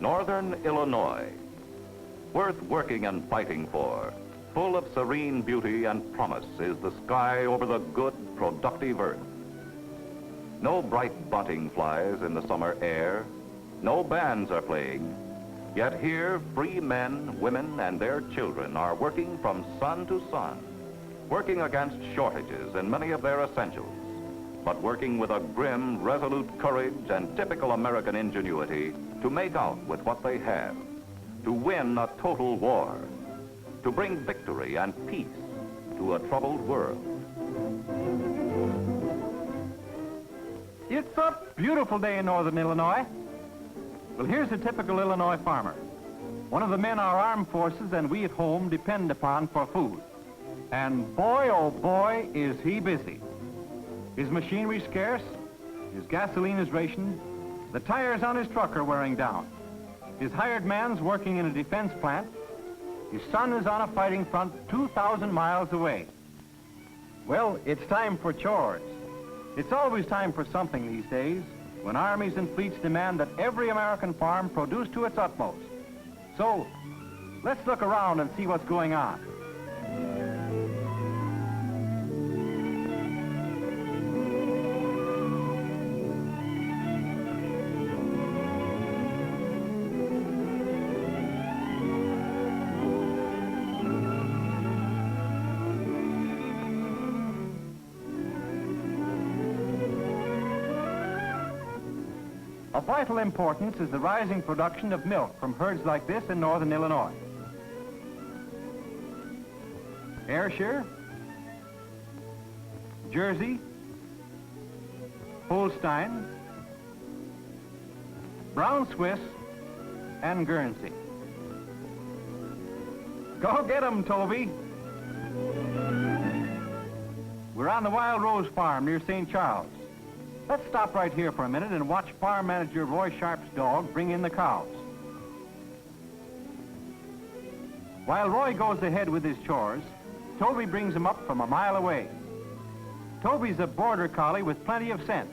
Northern Illinois, worth working and fighting for, full of serene beauty and promise is the sky over the good, productive earth. No bright bunting flies in the summer air, no bands are playing, yet here free men, women, and their children are working from sun to sun, working against shortages in many of their essentials, but working with a grim, resolute courage and typical American ingenuity to make out with what they have, to win a total war, to bring victory and peace to a troubled world. It's a beautiful day in northern Illinois. Well, here's a typical Illinois farmer. One of the men our armed forces and we at home depend upon for food. And boy, oh boy, is he busy. His machinery's scarce, his gasoline is rationed, the tires on his truck are wearing down. His hired man's working in a defense plant. His son is on a fighting front 2,000 miles away. Well, it's time for chores. It's always time for something these days, when armies and fleets demand that every American farm produce to its utmost. So, let's look around and see what's going on. Of vital importance is the rising production of milk from herds like this in northern Illinois. Ayrshire, Jersey, Holstein, Brown Swiss, and Guernsey. Go get 'em, Toby. We're on the Wild Rose Farm near St. Charles. Let's stop right here for a minute and watch farm manager Roy Sharp's dog bring in the cows. While Roy goes ahead with his chores, Toby brings them up from a mile away. Toby's a border collie with plenty of sense.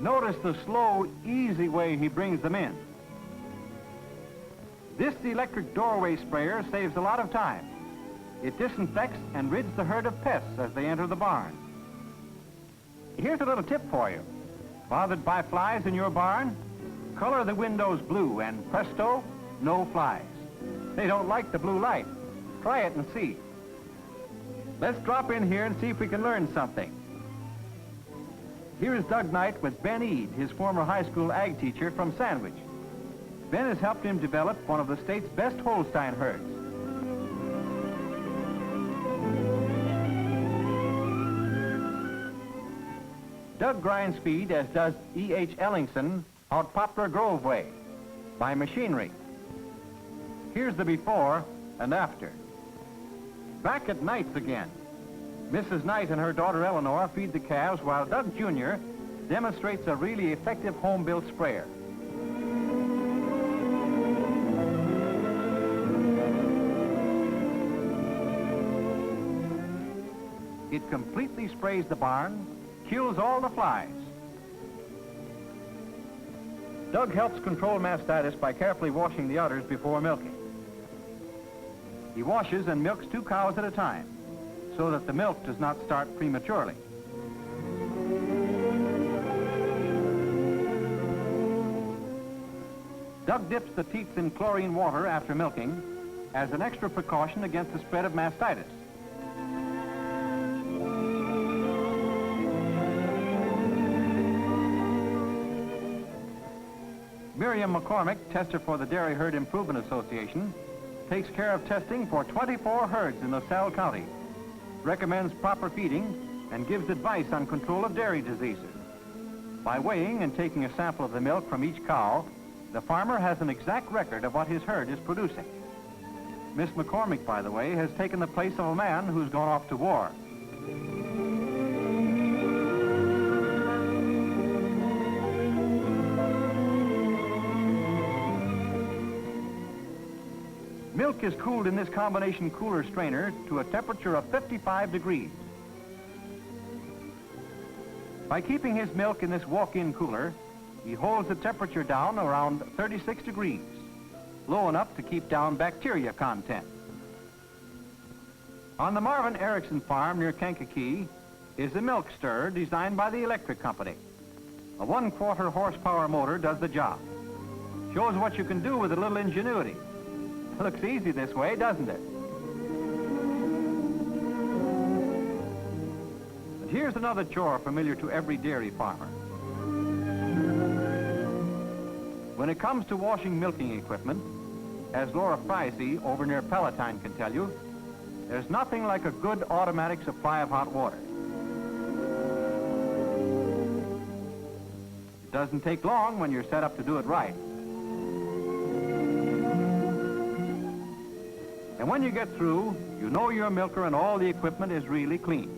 Notice the slow, easy way he brings them in. This electric doorway sprayer saves a lot of time. It disinfects and rids the herd of pests as they enter the barn. Here's a little tip for you. Bothered by flies in your barn? Color the windows blue and presto, no flies. They don't like the blue light. Try it and see. Let's drop in here and see if we can learn something. Here is Doug Knight with Ben Eade, his former high school ag teacher from Sandwich. Ben has helped him develop one of the state's best Holstein herds. Doug grinds feed, as does E.H. Ellingson, out Poplar Grove way, by machinery. Here's the before and after. Back at Knight's again. Mrs. Knight and her daughter Eleanor feed the calves while Doug Jr. demonstrates a really effective home-built sprayer. It completely sprays the barn, kills all the flies. Doug helps control mastitis by carefully washing the udders before milking. He washes and milks 2 cows at a time so that the milk does not start prematurely. Doug dips the teats in chlorine water after milking as an extra precaution against the spread of mastitis. Miriam McCormick, tester for the Dairy Herd Improvement Association, takes care of testing for 24 herds in LaSalle County, recommends proper feeding, and gives advice on control of dairy diseases. By weighing and taking a sample of the milk from each cow, the farmer has an exact record of what his herd is producing. Miss McCormick, by the way, has taken the place of a man who's gone off to war. Milk is cooled in this combination cooler strainer to a temperature of 55 degrees. By keeping his milk in this walk-in cooler, He holds the temperature down around 36 degrees, low enough to keep down bacteria content. On the Marvin Erickson farm near Kankakee is a milk stirrer designed by the electric company. A 1/4 horsepower motor does the job. Shows what you can do with a little ingenuity. Looks easy this way, doesn't it? But here's another chore familiar to every dairy farmer. When it comes to washing milking equipment, as Laura Freisey over near Palatine can tell you, there's nothing like a good automatic supply of hot water. It doesn't take long when you're set up to do it right. And when you get through, you know your milker and all the equipment is really clean,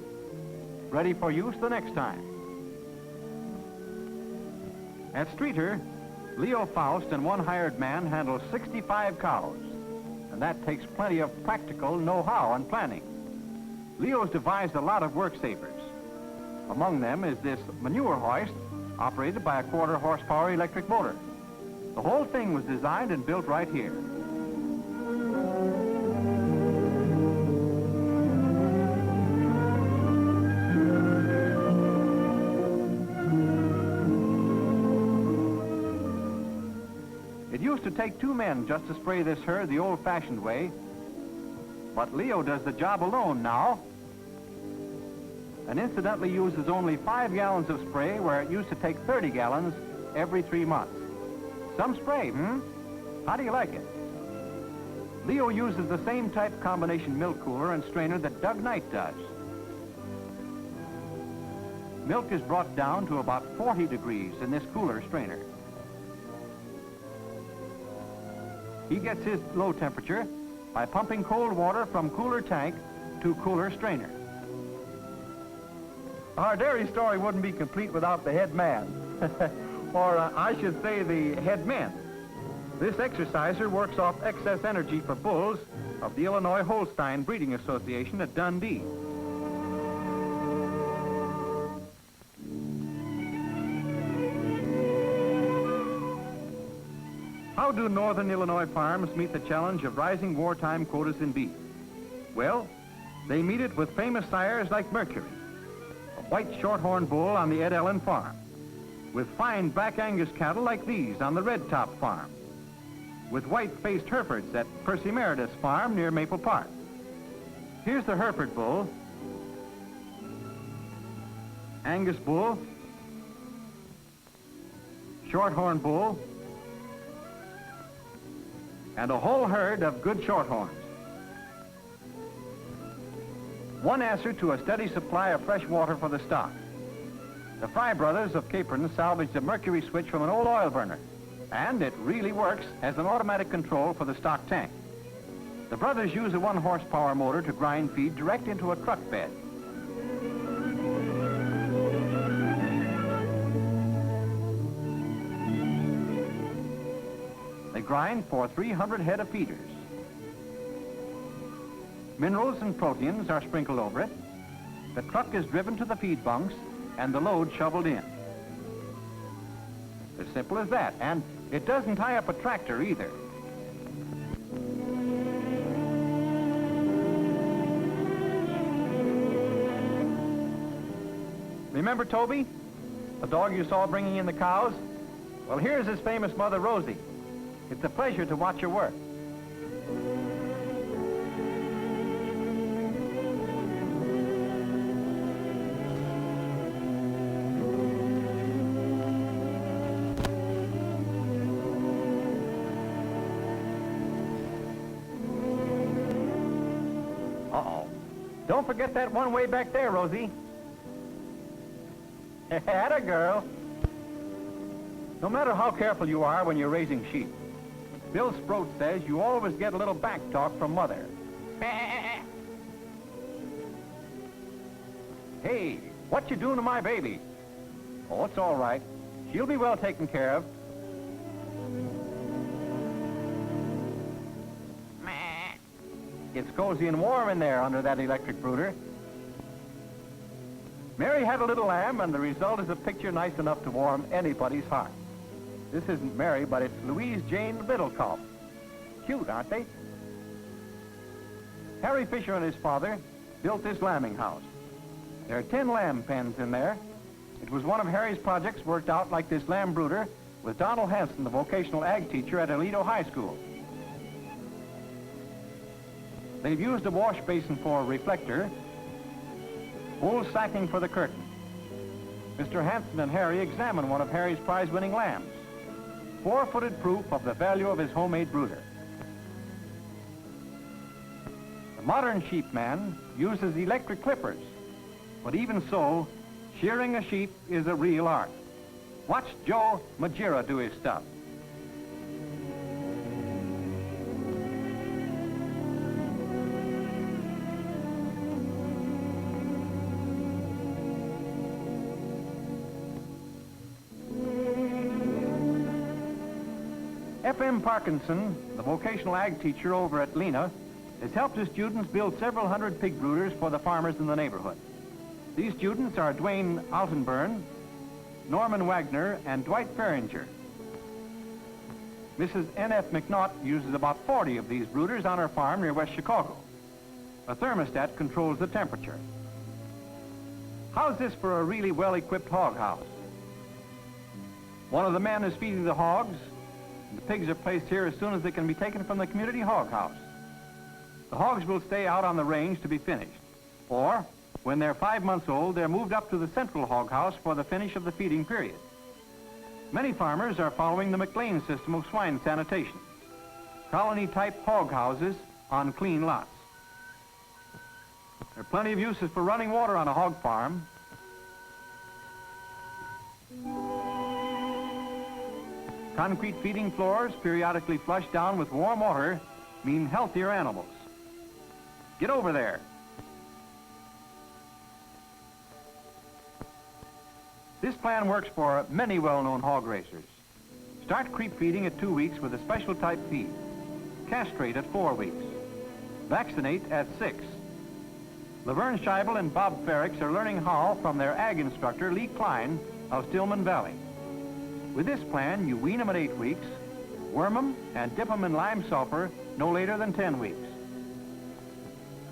ready for use the next time. At Streeter, Leo Faust and one hired man handle 65 cows, and that takes plenty of practical know-how and planning. Leo's devised a lot of work savers. Among them is this manure hoist, operated by a 1/4 horsepower electric motor. The whole thing was designed and built right here. It used to take 2 men just to spray this herd the old-fashioned way, but Leo does the job alone now, and incidentally uses only 5 gallons of spray where it used to take 30 gallons every 3 months. Some spray, How do you like it? Leo uses the same type combination milk cooler and strainer that Doug Knight does. Milk is brought down to about 40 degrees in this cooler strainer. He gets his low temperature by pumping cold water from cooler tank to cooler strainer. Our dairy story wouldn't be complete without the head man, or I should say the head men. This exerciser works off excess energy for bulls of the Illinois Holstein Breeding Association at Dundee. How do northern Illinois farms meet the challenge of rising wartime quotas in beef? Well, they meet it with famous sires like Mercury, a white shorthorn bull on the Ed Ellen farm, with fine black Angus cattle like these on the Red Top farm, with white-faced Herefords at Percy Meredith's farm near Maple Park. Here's the Hereford bull, Angus bull, shorthorn bull, and a whole herd of good shorthorns. One answer to a steady supply of fresh water for the stock. The Fry brothers of Capron salvaged a mercury switch from an old oil burner, and it really works as an automatic control for the stock tank. The brothers use a 1 horsepower motor to grind feed direct into a truck bed. They grind for 300 head of feeders. Minerals and proteins are sprinkled over it. The truck is driven to the feed bunks and the load shoveled in. As simple as that, and it doesn't tie up a tractor either. Remember Toby, the dog you saw bringing in the cows? Well, here's his famous mother, Rosie. It's a pleasure to watch her work. Uh-oh. Don't forget that one way back there, Rosie. Atta girl. No matter how careful you are when you're raising sheep, Bill Sproat says you always get a little back talk from Mother. Hey, what you doing to my baby? Oh, it's all right. She'll be well taken care of. It's cozy and warm in there under that electric brooder. Mary had a little lamb, and the result is a picture nice enough to warm anybody's heart. This isn't Mary, but it's Louise Jane Littlecoff. Cute, aren't they? Harry Fisher and his father built this lambing house. There are 10 lamb pens in there. It was one of Harry's projects worked out like this lamb brooder with Donald Hanson, the vocational ag teacher at Aledo High School. They've used a wash basin for a reflector, wool sacking for the curtain. Mr. Hanson and Harry examined one of Harry's prize-winning lambs, 4-footed proof of the value of his homemade brooder. The modern sheepman uses electric clippers, but even so, shearing a sheep is a real art. Watch Joe Majira do his stuff. F.M. Parkinson, the vocational ag teacher over at Lena, has helped his students build several hundred pig brooders for the farmers in the neighborhood. These students are Dwayne Altenburn, Norman Wagner, and Dwight Ferringer. Mrs. N.F. McNaught uses about 40 of these brooders on her farm near West Chicago. A thermostat controls the temperature. How's this for a really well-equipped hog house? One of the men is feeding the hogs, and the pigs are placed here as soon as they can be taken from the community hog house. The hogs will stay out on the range to be finished, or when they're 5 months old, they're moved up to the central hog house for the finish of the feeding period. Many farmers are following the McLean system of swine sanitation, colony-type hog houses on clean lots. There are plenty of uses for running water on a hog farm. Concrete feeding floors periodically flushed down with warm water mean healthier animals. Get over there. This plan works for many well-known hog racers. Start creep feeding at 2 weeks with a special type feed. Castrate at 4 weeks. Vaccinate at 6. Laverne Scheibel and Bob Ferricks are learning how from their ag instructor, Lee Klein of Stillman Valley. With this plan, you wean them at 8 weeks, worm them, and dip them in lime sulfur no later than 10 weeks.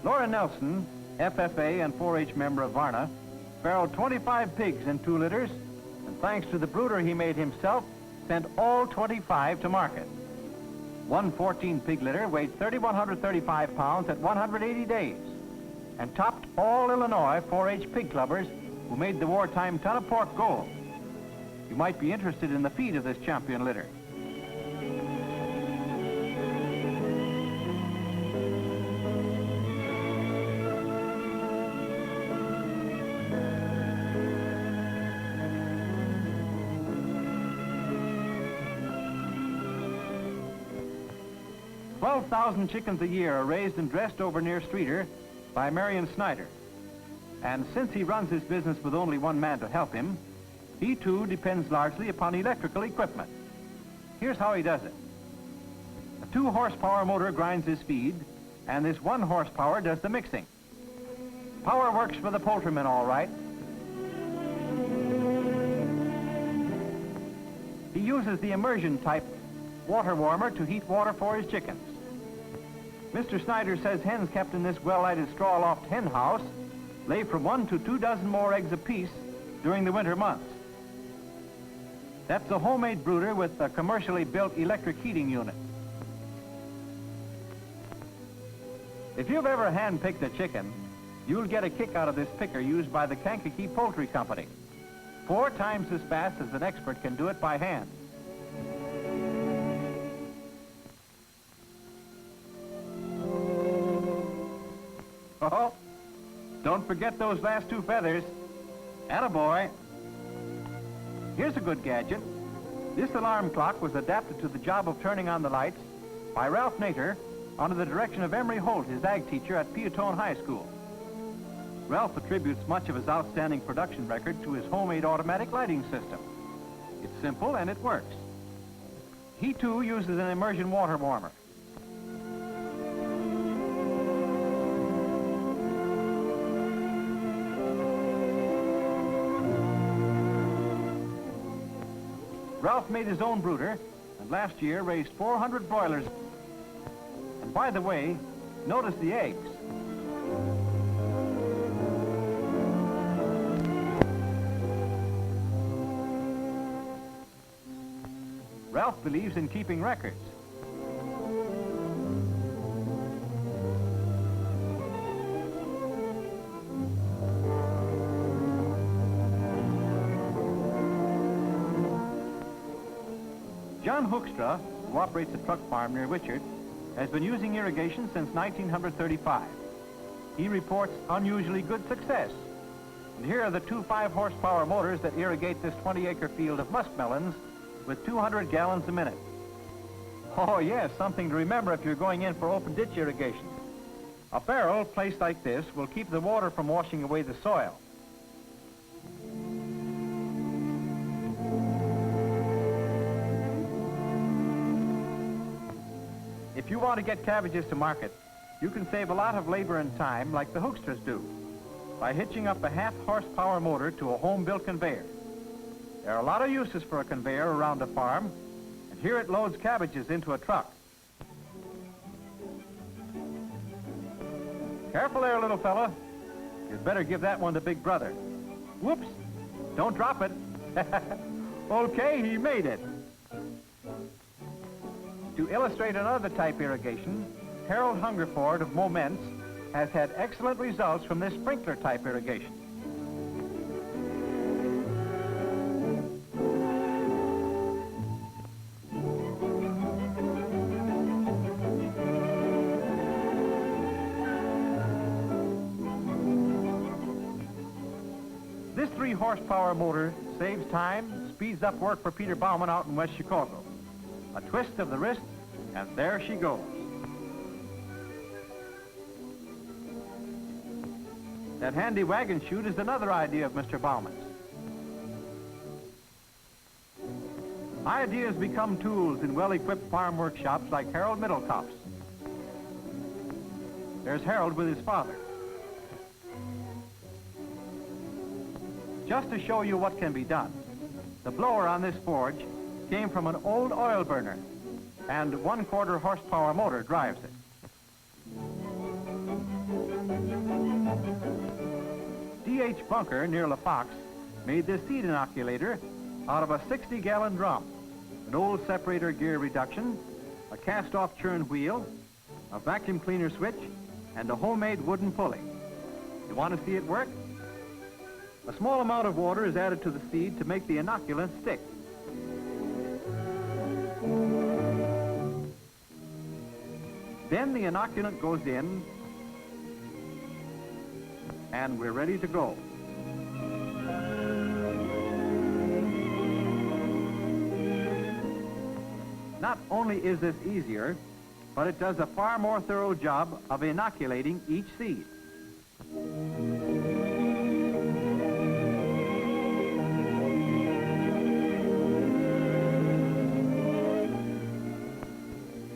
Laura Nelson, FFA and 4-H member of Varna, farrowed 25 pigs in 2 litters, and thanks to the brooder he made himself, sent all 25 to market. One 14-pig litter weighed 3,135 pounds at 180 days, and topped all Illinois 4-H pig clubbers who made the wartime ton of pork gold. You might be interested in the feed of this champion litter. $12,000 chickens a year are raised and dressed over near Streeter by Marion Snyder. And since he runs his business with only one man to help him, he too depends largely upon electrical equipment. Here's how he does it. A 2-horsepower motor grinds his feed, and this 1 horsepower does the mixing. Power works for the poultryman all right. He uses the immersion type water warmer to heat water for his chickens. Mr. Snyder says hens kept in this well-lighted straw loft hen house lay from 1 to 2 dozen more eggs apiece during the winter months. That's a homemade brooder with a commercially built electric heating unit. If you've ever hand-picked a chicken, you'll get a kick out of this picker used by the Kankakee Poultry Company. 4 times as fast as an expert can do it by hand. Oh, don't forget those last 2 feathers. Attaboy. Here's a good gadget. This alarm clock was adapted to the job of turning on the lights by Ralph Nater under the direction of Emery Holt, his ag teacher at Peatone High School. Ralph attributes much of his outstanding production record to his homemade automatic lighting system. It's simple and it works. He too uses an immersion water warmer. Ralph made his own brooder, and last year raised 400 broilers. And by the way, notice the eggs. Ralph believes in keeping records. John Hoekstra, who operates a truck farm near Witchert, has been using irrigation since 1935. He reports unusually good success. And here are the two 5-horsepower motors that irrigate this 20-acre field of muskmelons with 200 gallons a minute. Oh yes, something to remember if you're going in for open ditch irrigation. A barrel placed like this will keep the water from washing away the soil. If you want to get cabbages to market, you can save a lot of labor and time like the Hoekstras do by hitching up a 1/2-horsepower motor to a home-built conveyor. There are a lot of uses for a conveyor around a farm, and here it loads cabbages into a truck. Careful there, little fella. You'd better give that one to Big Brother. Whoops! Don't drop it. Okay, he made it. To illustrate another type irrigation, Harold Hungerford of Moments has had excellent results from this sprinkler type irrigation. This 3-horsepower motor saves time, speeds up work for Peter Bauman out in West Chicago. A twist of the wrist, and there she goes. That handy wagon chute is another idea of Mr. Bauman's. Ideas become tools in well-equipped farm workshops like Harold Middlecop's. There's Harold with his father. Just to show you what can be done, the blower on this forge came from an old oil burner, and 1/4 horsepower motor drives it. D.H. Bunker near La Fox made this seed inoculator out of a 60-gallon drum, an old separator gear reduction, a cast-off churn wheel, a vacuum cleaner switch, and a homemade wooden pulley. You want to see it work? A small amount of water is added to the seed to make the inoculant stick. Then the inoculant goes in, and we're ready to go. Not only is this easier, but it does a far more thorough job of inoculating each seed.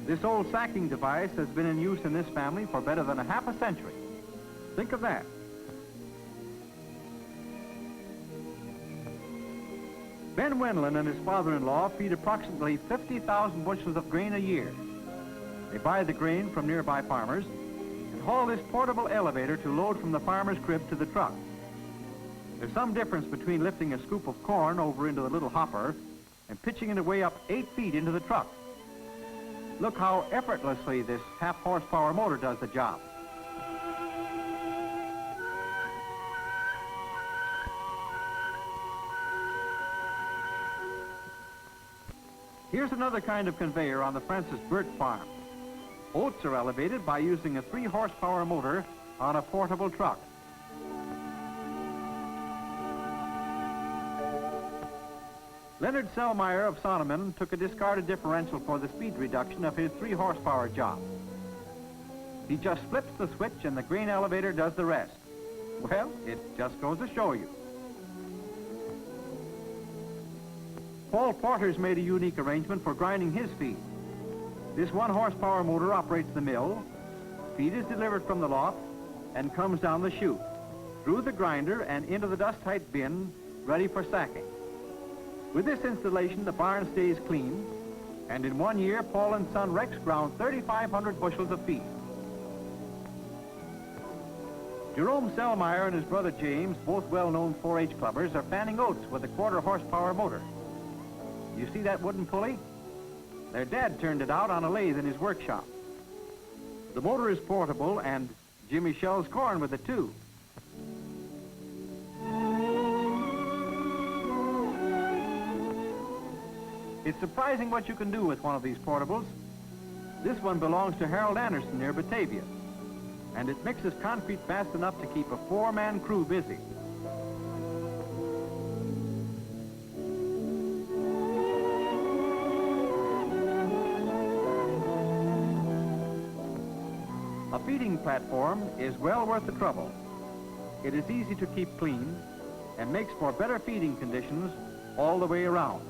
This old sacking device has been in use in this family for better than 1/2 century. Think of that. Ben Wendland and his father-in-law feed approximately 50,000 bushels of grain a year. They buy the grain from nearby farmers and haul this portable elevator to load from the farmer's crib to the truck. There's some difference between lifting a scoop of corn over into the little hopper and pitching it away up 8 feet into the truck. Look how effortlessly this 1/2-horsepower motor does the job. Here's another kind of conveyor on the Francis Burt farm. Oats are elevated by using a 3-horsepower motor on a portable truck. Leonard Selmeyer of Sonneman took a discarded differential for the speed reduction of his 3-horsepower job. He just flips the switch and the grain elevator does the rest. Well, it just goes to show you. Paul Porter's made a unique arrangement for grinding his feed. This 1-horsepower motor operates the mill, feed is delivered from the loft, and comes down the chute, through the grinder and into the dust-height bin, ready for sacking. With this installation, the barn stays clean, and in 1 year, Paul and son Rex ground 3,500 bushels of feed. Jerome Selmeyer and his brother James, both well-known 4-H clubbers, are fanning oats with a 1/4 horsepower motor. You see that wooden pulley? Their dad turned it out on a lathe in his workshop. The motor is portable, and Jimmy shells corn with it, too. It's surprising what you can do with one of these portables. This one belongs to Harold Anderson near Batavia, and it mixes concrete fast enough to keep a 4-man crew busy. A feeding platform is well worth the trouble. It is easy to keep clean and makes for better feeding conditions all the way around.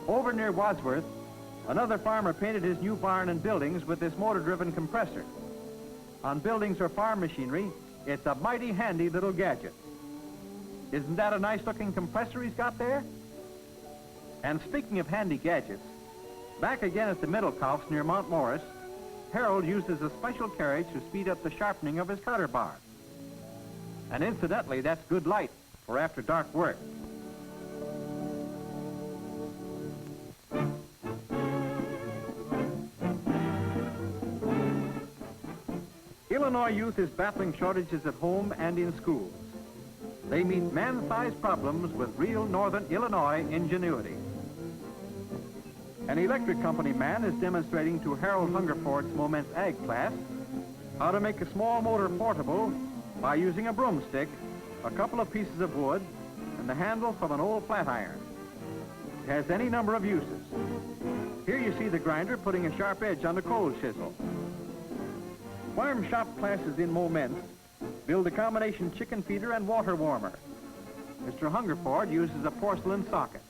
Over near Wadsworth, another farmer painted his new barn and buildings with this motor-driven compressor. On buildings or farm machinery, it's a mighty handy little gadget. Isn't that a nice-looking compressor he's got there? And speaking of handy gadgets, back again at the middle coups near Mount Morris, Harold uses a special carriage to speed up the sharpening of his cutter bar. And incidentally, that's good light for after dark work. Illinois youth is battling shortages at home and in schools. They meet man-sized problems with real northern Illinois ingenuity. An electric company man is demonstrating to Harold Hungerford's Moments Ag class how to make a small motor portable by using a broomstick, a couple of pieces of wood, and the handle from an old flat iron. It has any number of uses. Here you see the grinder putting a sharp edge on the coal chisel. Farm shop classes in Moments build a combination chicken feeder and water warmer. Mr. Hungerford uses a porcelain socket.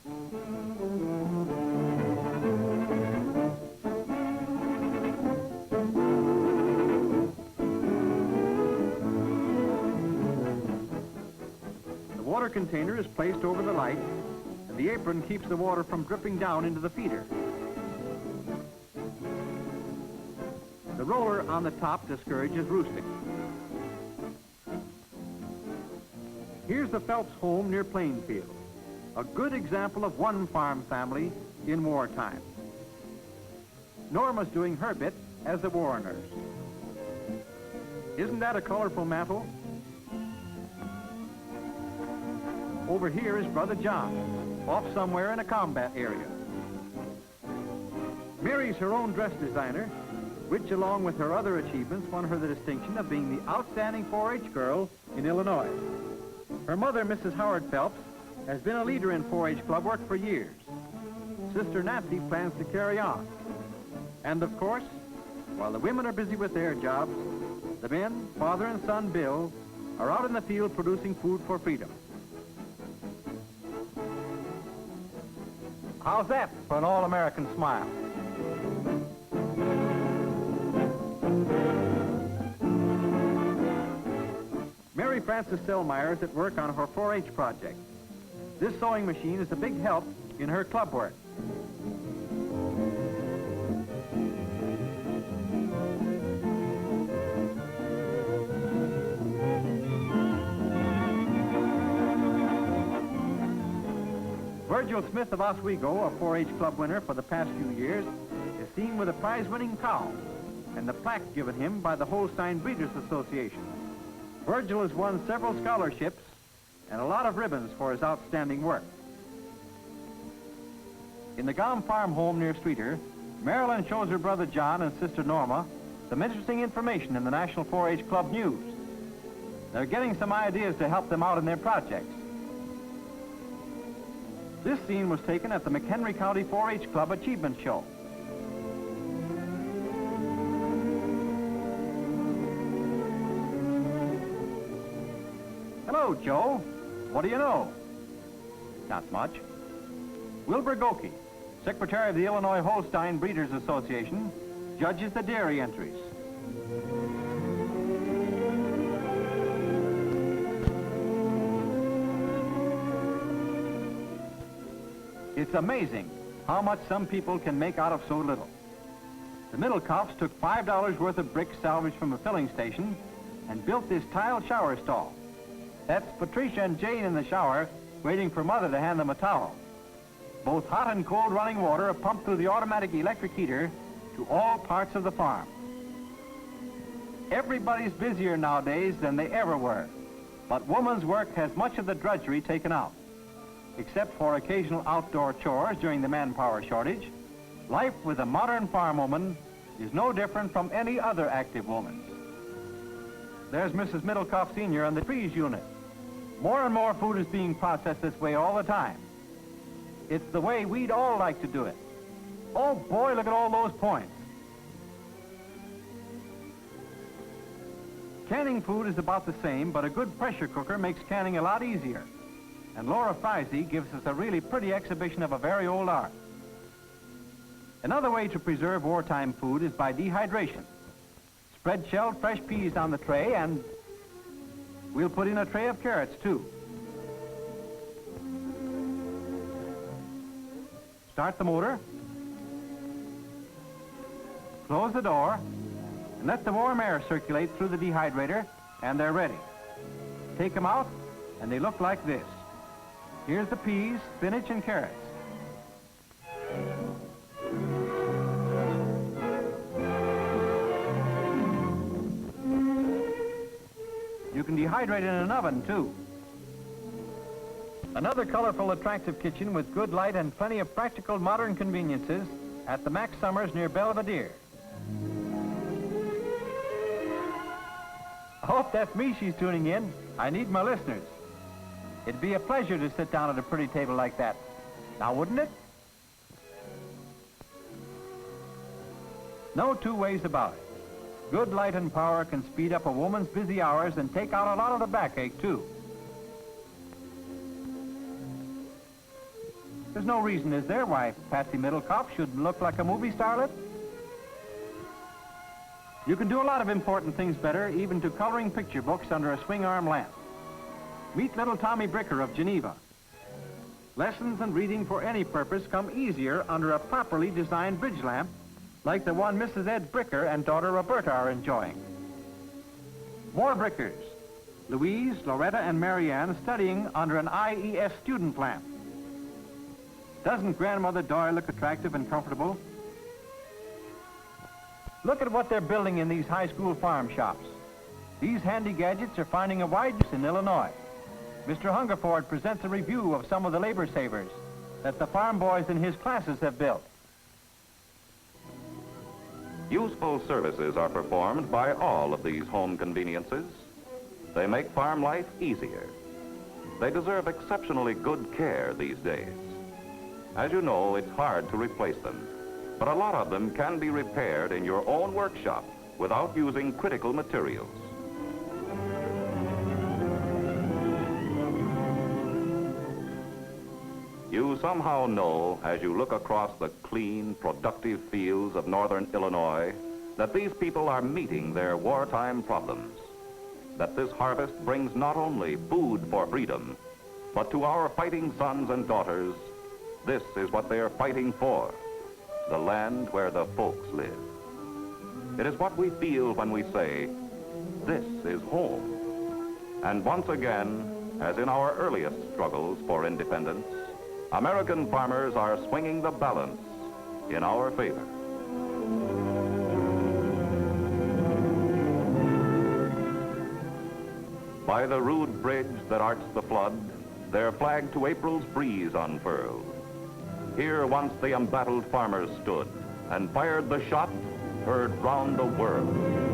The water container is placed over the light, and the apron keeps the water from dripping down into the feeder. The roller on the top discourages roosting. Here's the Phelps home near Plainfield, a good example of one farm family in wartime. Norma's doing her bit as the war nurse. Isn't that a colorful mantle? Over here is Brother John, off somewhere in a combat area. Mary's her own dress designer, which, along with her other achievements, won her the distinction of being the outstanding 4-H girl in Illinois. Her mother, Mrs. Howard Phelps, has been a leader in 4-H club work for years. Sister Nancy plans to carry on. And of course, while the women are busy with their jobs, the men, father and son Bill, are out in the field producing food for freedom. How's that for an all-American smile? Mary Frances Selmeyer is at work on her 4-H project. This sewing machine is a big help in her club work. Virgil Smith of Oswego, a 4-H club winner for the past few years, is seen with a prize-winning cow and the plaque given him by the Holstein Breeders Association. Virgil has won several scholarships and a lot of ribbons for his outstanding work. In the Gom Farm home near Streeter, Marilyn shows her brother John and sister Norma some interesting information in the National 4-H Club News. They're getting some ideas to help them out in their projects. This scene was taken at the McHenry County 4-H Club Achievement Show. Hello, Joe. What do you know? Not much. Wilbur Goki, Secretary of the Illinois Holstein Breeders Association, judges the dairy entries. It's amazing how much some people can make out of so little. The middle coups took $5 worth of bricks salvaged from a filling station and built this tile shower stall. That's Patricia and Jane in the shower, waiting for Mother to hand them a towel. Both hot and cold running water are pumped through the automatic electric heater to all parts of the farm. Everybody's busier nowadays than they ever were, but woman's work has much of the drudgery taken out. Except for occasional outdoor chores during the manpower shortage, life with a modern farm woman is no different from any other active woman's. There's Mrs. Middlecoff Sr. on the trees unit. More and more food is being processed this way all the time. It's the way we'd all like to do it. Oh boy, look at all those points. Canning food is about the same, but a good pressure cooker makes canning a lot easier. And Laura Frizey gives us a really pretty exhibition of a very old art. Another way to preserve wartime food is by dehydration. Spread shelled fresh peas on the tray, and we'll put in a tray of carrots too. Start the motor. Close the door, and let the warm air circulate through the dehydrator, and they're ready. Take them out, and they look like this. Here's the peas, spinach, and carrots. You can dehydrate in an oven, too. Another colorful, attractive kitchen with good light and plenty of practical modern conveniences at the Max Summers near Belvedere. I hope that's me she's tuning in. I need my listeners. It'd be a pleasure to sit down at a pretty table like that. Now, wouldn't it? No two ways about it. Good light and power can speed up a woman's busy hours and take out a lot of the backache, too. There's no reason, is there, why Patsy Middlecoff should look like a movie starlet? You can do a lot of important things better, even to coloring picture books under a swing arm lamp. Meet little Tommy Bricker of Geneva. Lessons and reading for any purpose come easier under a properly designed bridge lamp like the one Mrs. Ed Bricker and daughter Roberta are enjoying. More Brickers. Louise, Loretta, and Marianne studying under an IES student lamp. Doesn't Grandmother Doyle look attractive and comfortable? Look at what they're building in these high school farm shops. These handy gadgets are finding a wide use in Illinois. Mr. Hungerford presents a review of some of the labor savers that the farm boys in his classes have built. Useful services are performed by all of these home conveniences. They make farm life easier. They deserve exceptionally good care these days. As you know, it's hard to replace them, but a lot of them can be repaired in your own workshop without using critical materials. You somehow know, as you look across the clean, productive fields of northern Illinois, that these people are meeting their wartime problems. That this harvest brings not only food for freedom, but to our fighting sons and daughters, this is what they are fighting for, the land where the folks live. It is what we feel when we say, this is home. And once again, as in our earliest struggles for independence, American farmers are swinging the balance in our favor. By the rude bridge that arts the flood, their flag to April's breeze unfurled. Here once the embattled farmers stood and fired the shot heard round the world.